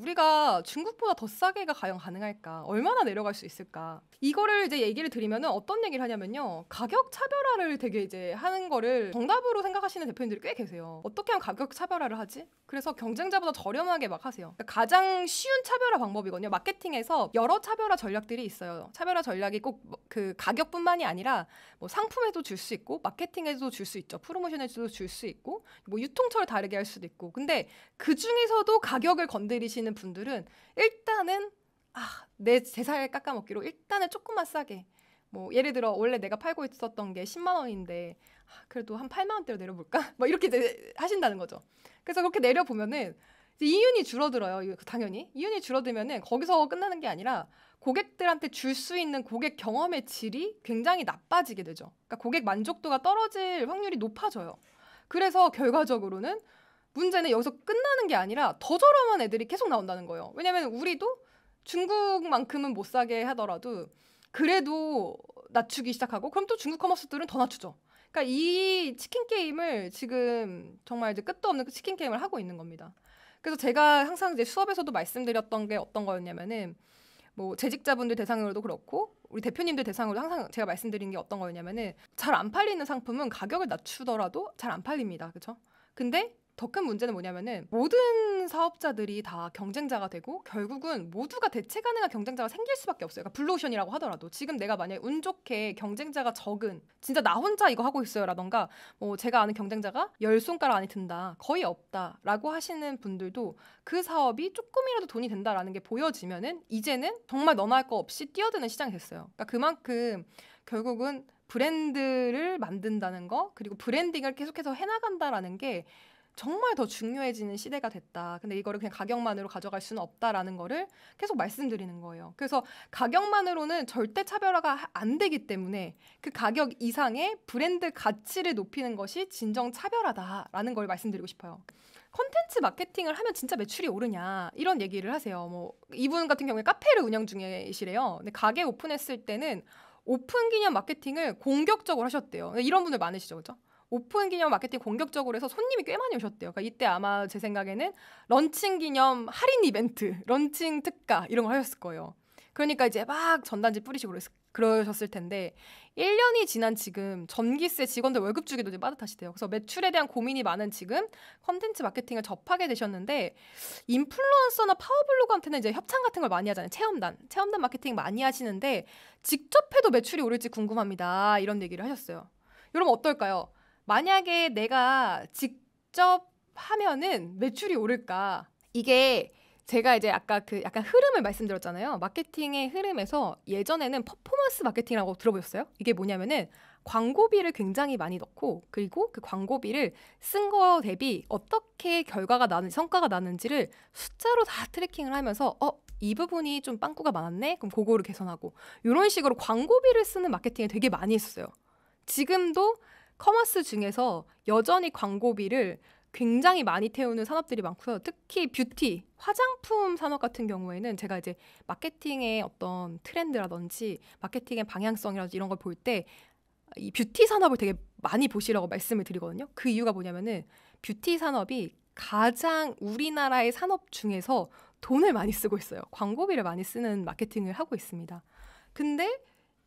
우리가 중국보다 더 싸게가 과연 가능할까? 얼마나 내려갈 수 있을까? 이거를 이제 얘기를 드리면은 어떤 얘기를 하냐면요. 가격 차별화를 되게 이제 하는 거를 정답으로 생각하시는 대표님들이 꽤 계세요. 어떻게 하면 가격 차별화를 하지? 그래서 경쟁자보다 저렴하게 막 하세요. 그러니까 가장 쉬운 차별화 방법이거든요. 마케팅에서 여러 차별화 전략들이 있어요. 차별화 전략이 꼭 그 가격뿐만이 아니라 뭐 상품에도 줄 수 있고 마케팅에도 줄 수 있죠. 프로모션에도 줄 수 있고 뭐 유통처를 다르게 할 수도 있고. 근데 그 중에서도 가격을 건드리시는 분들은 일단은 내 제 살 깎아먹기로 일단은 조금만 싸게. 뭐 예를 들어 원래 내가 팔고 있었던 게 10만 원인데 그래도 한 8만 원대로 내려볼까? 뭐 이렇게 이제 하신다는 거죠. 그래서 그렇게 내려보면은 이윤이 줄어들어요. 당연히 이윤이 줄어들면은 거기서 끝나는 게 아니라 고객들한테 줄 수 있는 고객 경험의 질이 굉장히 나빠지게 되죠. 그러니까 고객 만족도가 떨어질 확률이 높아져요. 그래서 결과적으로는 문제는 여기서 끝나는 게 아니라 더 저렴한 애들이 계속 나온다는 거예요. 왜냐면 우리도 중국만큼은 못 사게 하더라도 그래도 낮추기 시작하고 그럼 또 중국 커머스들은 더 낮추죠. 그러니까 이 치킨 게임을 지금 정말 이제 끝도 없는 그 치킨 게임을 하고 있는 겁니다. 그래서 제가 항상 이제 수업에서도 말씀드렸던 게 어떤 거였냐면은 뭐 재직자분들 대상으로도 그렇고 우리 대표님들 대상으로도 항상 제가 말씀드린 게 어떤 거였냐면은 잘 안 팔리는 상품은 가격을 낮추더라도 잘 안 팔립니다. 그렇죠? 근데 더 큰 문제는 뭐냐면은 모든 사업자들이 다 경쟁자가 되고 결국은 모두가 대체 가능한 경쟁자가 생길 수밖에 없어요. 그러니까 블루오션이라고 하더라도 지금 내가 만약에 운 좋게 경쟁자가 적은 진짜 나 혼자 이거 하고 있어요 라던가 뭐 제가 아는 경쟁자가 10손가락 안에 든다 거의 없다라고 하시는 분들도 그 사업이 조금이라도 돈이 된다라는 게 보여지면은 이제는 정말 너나 할 거 없이 뛰어드는 시장이 됐어요. 그러니까 그만큼 결국은 브랜드를 만든다는 거 그리고 브랜딩을 계속해서 해나간다라는 게 정말 더 중요해지는 시대가 됐다. 근데 이거를 그냥 가격만으로 가져갈 수는 없다라는 거를 계속 말씀드리는 거예요. 그래서 가격만으로는 절대 차별화가 안 되기 때문에 그 가격 이상의 브랜드 가치를 높이는 것이 진정 차별화다라는 걸 말씀드리고 싶어요. 콘텐츠 마케팅을 하면 진짜 매출이 오르냐 이런 얘기를 하세요. 뭐 이분 같은 경우에 카페를 운영 중이시래요. 근데 가게 오픈했을 때는 오픈 기념 마케팅을 공격적으로 하셨대요. 이런 분들 많으시죠, 그렇죠? 오픈 기념 마케팅 공격적으로 해서 손님이 꽤 많이 오셨대요. 그러니까 이때 아마 제 생각에는 런칭 기념 할인 이벤트, 런칭 특가 이런 걸 하셨을 거예요. 그러니까 이제 막 전단지 뿌리시고 그러셨을 텐데 1년이 지난 지금 전기세 직원들 월급 주기도 이제 빠듯하시대요. 그래서 매출에 대한 고민이 많은 지금 컨텐츠 마케팅을 접하게 되셨는데 인플루언서나 파워블로거한테는 이제 협찬 같은 걸 많이 하잖아요. 체험단 마케팅 많이 하시는데 직접 해도 매출이 오를지 궁금합니다. 이런 얘기를 하셨어요. 여러분 어떨까요? 만약에 내가 직접 하면은 매출이 오를까? 이게 제가 이제 아까 그 약간 흐름을 말씀드렸잖아요. 마케팅의 흐름에서 예전에는 퍼포먼스 마케팅이라고 들어보셨어요? 이게 뭐냐면은 광고비를 굉장히 많이 넣고 그리고 그 광고비를 쓴 거 대비 어떻게 결과가 나는지 성과가 나는지를 숫자로 다 트래킹을 하면서 이 부분이 좀 빵꾸가 많았네? 그럼 그거를 개선하고 이런 식으로 광고비를 쓰는 마케팅을 되게 많이 했어요. 지금도 커머스 중에서 여전히 광고비를 굉장히 많이 태우는 산업들이 많고요. 특히 뷰티, 화장품 산업 같은 경우에는 제가 이제 마케팅의 어떤 트렌드라든지 마케팅의 방향성이라든지 이런 걸 볼 때 이 뷰티 산업을 되게 많이 보시라고 말씀을 드리거든요. 그 이유가 뭐냐면은 뷰티 산업이 가장 우리나라의 산업 중에서 돈을 많이 쓰고 있어요. 광고비를 많이 쓰는 마케팅을 하고 있습니다. 근데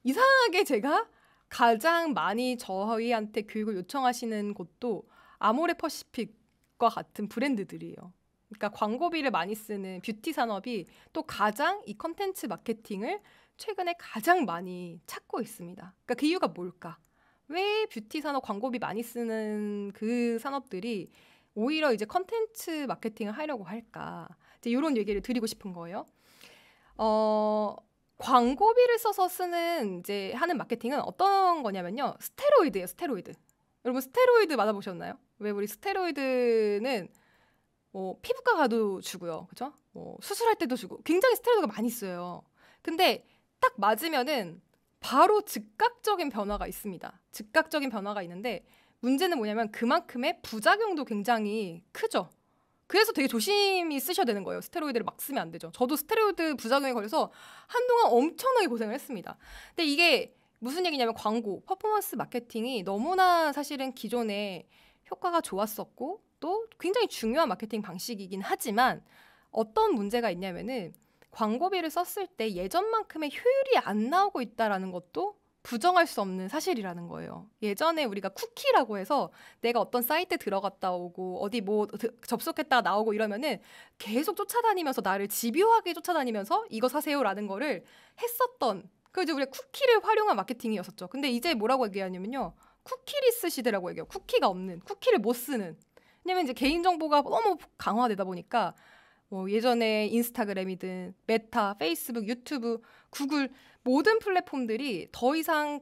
이상하게 제가 가장 많이 저희한테 교육을 요청하시는 곳도 아모레퍼시픽과 같은 브랜드들이에요. 그러니까 광고비를 많이 쓰는 뷰티 산업이 또 가장 이 컨텐츠 마케팅을 최근에 가장 많이 찾고 있습니다. 그러니까 그 이유가 뭘까? 왜 뷰티 산업 광고비 많이 쓰는 그 산업들이 오히려 이제 컨텐츠 마케팅을 하려고 할까? 이제 이런 얘기를 드리고 싶은 거예요. 광고비를 써서 쓰는 이제 하는 마케팅은 어떤 거냐면요. 스테로이드예요, 스테로이드. 여러분 스테로이드 맞아보셨나요? 왜 우리 스테로이드는 뭐 피부과 가도 주고요. 그죠? 뭐 수술할 때도 주고 굉장히 스테로이드가 많이 써요. 근데 딱 맞으면은 바로 즉각적인 변화가 있습니다. 즉각적인 변화가 있는데 문제는 뭐냐면 그만큼의 부작용도 굉장히 크죠. 그래서 되게 조심히 쓰셔야 되는 거예요. 스테로이드를 막 쓰면 안 되죠. 저도 스테로이드 부작용에 걸려서 한동안 엄청나게 고생을 했습니다. 근데 이게 무슨 얘기냐면 광고, 퍼포먼스 마케팅이 너무나 사실은 기존에 효과가 좋았었고 또 굉장히 중요한 마케팅 방식이긴 하지만 어떤 문제가 있냐면은 광고비를 썼을 때 예전만큼의 효율이 안 나오고 있다라는 것도 부정할 수 없는 사실이라는 거예요. 예전에 우리가 쿠키라고 해서 내가 어떤 사이트 들어갔다 오고 어디 뭐 접속했다가 나오고 이러면은 계속 쫓아다니면서 나를 집요하게 쫓아다니면서 이거 사세요라는 거를 했었던 그 이제 우리가 쿠키를 활용한 마케팅이었었죠. 근데 이제 뭐라고 얘기하냐면요. 쿠키리스 시대라고 얘기해요. 쿠키가 없는, 쿠키를 못 쓰는. 왜냐면 이제 개인정보가 너무 강화되다 보니까 뭐 예전에 인스타그램이든 메타, 페이스북, 유튜브, 구글 모든 플랫폼들이 더 이상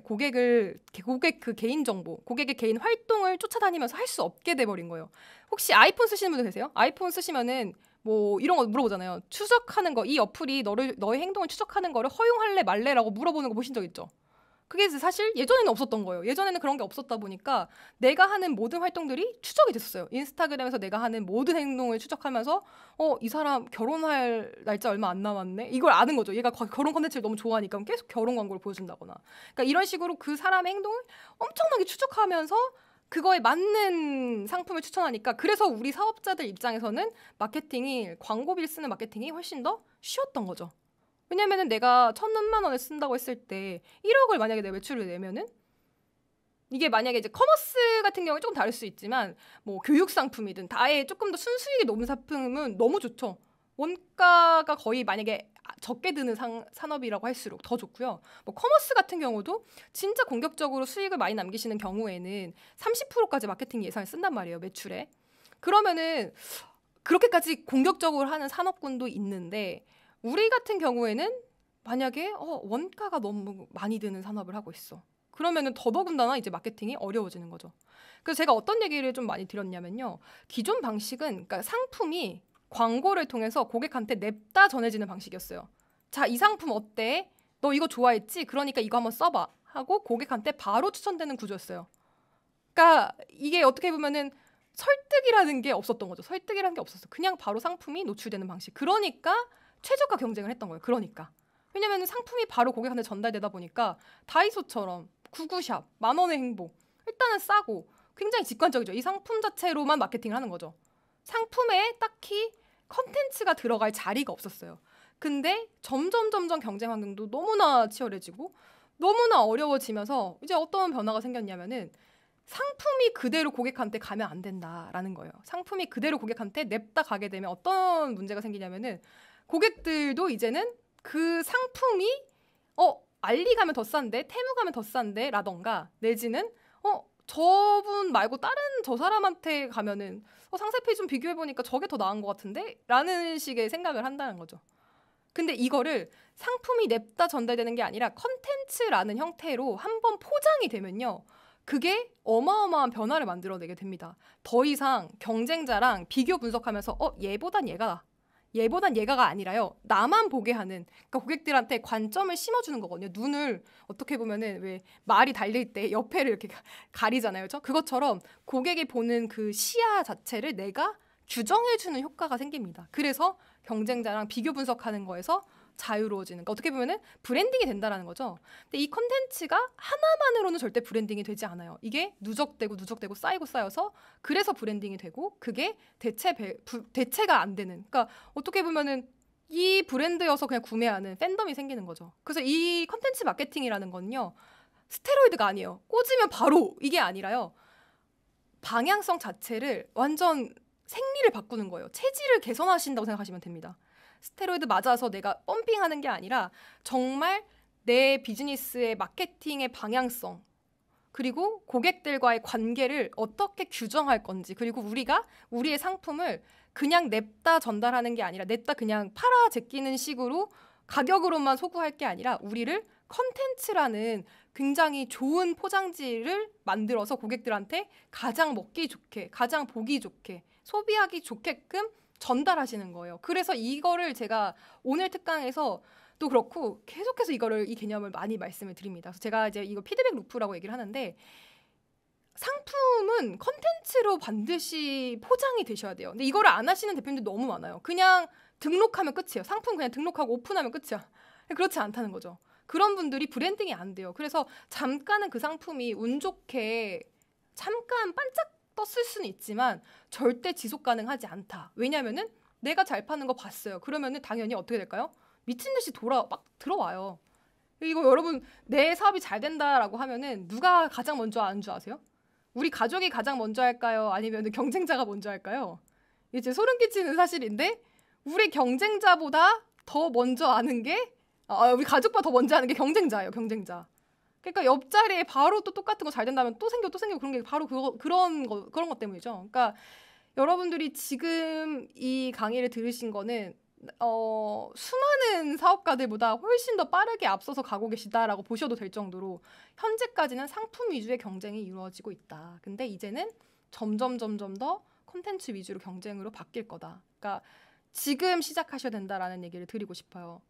고객 그 개인 정보, 고객의 개인 활동을 쫓아다니면서 할 수 없게 돼버린 거예요. 혹시 아이폰 쓰시는 분들 계세요? 아이폰 쓰시면은 뭐 이런 거 물어보잖아요. 추적하는 거, 이 어플이 너의 행동을 추적하는 거를 허용할래 말래라고 물어보는 거 보신 적 있죠? 그게 사실 예전에는 없었던 거예요. 예전에는 그런 게 없었다 보니까 내가 하는 모든 활동들이 추적이 됐었어요. 인스타그램에서 내가 하는 모든 행동을 추적하면서 이 사람 결혼할 날짜 얼마 안 남았네? 이걸 아는 거죠. 얘가 결혼 컨텐츠를 너무 좋아하니까 계속 결혼 광고를 보여준다거나. 그러니까 이런 식으로 그 사람의 행동을 엄청나게 추적하면서 그거에 맞는 상품을 추천하니까 그래서 우리 사업자들 입장에서는 광고비를 쓰는 마케팅이 훨씬 더 쉬웠던 거죠. 왜냐면은 내가 1,000만 원을 쓴다고 했을 때 1억을 만약에 내 매출을 내면은 이게 만약에 이제 커머스 같은 경우는 조금 다를 수 있지만 뭐 교육 상품이든 다에 조금 더 순수익이 높은 상품은 너무 좋죠. 원가가 거의 만약에 적게 드는 산업이라고 할수록 더 좋고요. 뭐 커머스 같은 경우도 진짜 공격적으로 수익을 많이 남기시는 경우에는 30%까지 마케팅 예산을 쓴단 말이에요. 매출에. 그러면은 그렇게까지 공격적으로 하는 산업군도 있는데 우리 같은 경우에는 만약에 원가가 너무 많이 드는 산업을 하고 있어. 그러면은 더더군다나 이제 마케팅이 어려워지는 거죠. 그래서 제가 어떤 얘기를 좀 많이 드렸냐면요. 기존 방식은 그러니까 상품이 광고를 통해서 고객한테 냅다 전해지는 방식이었어요. 자, 이 상품 어때? 너 이거 좋아했지? 그러니까 이거 한번 써봐. 하고 고객한테 바로 추천되는 구조였어요. 그러니까 이게 어떻게 보면은 설득이라는 게 없었던 거죠. 설득이라는 게 없었어. 그냥 바로 상품이 노출되는 방식. 그러니까 최저가 경쟁을 했던 거예요. 그러니까. 왜냐면 상품이 바로 고객한테 전달되다 보니까 다이소처럼 구구샵, 10,000원의 행복. 일단은 싸고 굉장히 직관적이죠. 이 상품 자체로만 마케팅을 하는 거죠. 상품에 딱히 컨텐츠가 들어갈 자리가 없었어요. 근데 점점 경쟁 환경도 너무나 치열해지고 너무나 어려워지면서 이제 어떤 변화가 생겼냐면은 상품이 그대로 고객한테 가면 안 된다라는 거예요. 상품이 그대로 고객한테 냅다 가게 되면 어떤 문제가 생기냐면은 고객들도 이제는 그 상품이 알리 가면 더 싼데 테무 가면 더 싼데 라던가 내지는 저분 말고 다른 저 사람한테 가면은 상세페이지 좀 비교해보니까 저게 더 나은 것 같은데? 라는 식의 생각을 한다는 거죠. 근데 이거를 상품이 냅다 전달되는 게 아니라 컨텐츠라는 형태로 한번 포장이 되면요. 그게 어마어마한 변화를 만들어내게 됩니다. 더 이상 경쟁자랑 비교 분석하면서 얘보단 얘가가 아니라요. 나만 보게 하는 그러니까 고객들한테 관점을 심어주는 거거든요. 눈을 어떻게 보면은 왜 말이 달릴 때 옆에를 이렇게 가리잖아요. 그렇죠? 그것처럼 고객이 보는 그 시야 자체를 내가 규정해주는 효과가 생깁니다. 그래서 경쟁자랑 비교 분석하는 거에서 자유로워지는 그러니까 어떻게 보면은 브랜딩이 된다라는 거죠. 근데 이 컨텐츠가 하나만으로는 절대 브랜딩이 되지 않아요. 이게 누적되고 쌓여서 그래서 브랜딩이 되고 그게 대체가 안 되는. 그러니까 어떻게 보면은 이 브랜드여서 그냥 구매하는 팬덤이 생기는 거죠. 그래서 이 컨텐츠 마케팅이라는 건요. 스테로이드가 아니에요. 꽂으면 바로 이게 아니라요. 방향성 자체를 완전 생리를 바꾸는 거예요. 체질을 개선하신다고 생각하시면 됩니다. 스테로이드 맞아서 내가 펌핑하는 게 아니라 정말 내 비즈니스의 마케팅의 방향성 그리고 고객들과의 관계를 어떻게 규정할 건지 그리고 우리가 우리의 상품을 그냥 냅다 전달하는 게 아니라 냅다 그냥 팔아 제끼는 식으로 가격으로만 소구할 게 아니라 우리를 컨텐츠라는 굉장히 좋은 포장지를 만들어서 고객들한테 가장 먹기 좋게 가장 보기 좋게 소비하기 좋게끔 전달하시는 거예요. 그래서 이거를 제가 오늘 특강에서 또 그렇고 계속해서 이 개념을 많이 말씀을 드립니다. 그래서 제가 이제 이거 피드백 루프라고 얘기를 하는데 상품은 컨텐츠로 반드시 포장이 되셔야 돼요. 근데 이거를 안 하시는 대표님들 너무 많아요. 그냥 등록하면 끝이에요. 상품 그냥 등록하고 오픈하면 끝이야. 그렇지 않다는 거죠. 그런 분들이 브랜딩이 안 돼요. 그래서 잠깐은 그 상품이 운 좋게 잠깐 반짝 떴을 수는 있지만 절대 지속 가능하지 않다. 왜냐면은 내가 잘 파는 거 봤어요. 그러면은 당연히 어떻게 될까요? 미친 듯이 막 들어와요. 이거 여러분 내 사업이 잘 된다라고 하면은 누가 가장 먼저 하는 줄 아세요? 우리 가족이 가장 먼저 할까요? 아니면 경쟁자가 먼저 할까요? 이제 소름 끼치는 사실인데 우리 경쟁자보다 더 먼저 아는 게 우리 가족보다 더 먼저 하는 게 경쟁자예요. 경쟁자. 그러니까 옆자리에 바로 또 똑같은 거 잘 된다면 또 생겨 그런 게 바로 그런 것 때문이죠. 그러니까 여러분들이 지금 이 강의를 들으신 거는 수많은 사업가들보다 훨씬 더 빠르게 앞서서 가고 계시다라고 보셔도 될 정도로 현재까지는 상품 위주의 경쟁이 이루어지고 있다. 근데 이제는 점점 더 콘텐츠 위주로 경쟁으로 바뀔 거다. 그러니까 지금 시작하셔야 된다라는 얘기를 드리고 싶어요.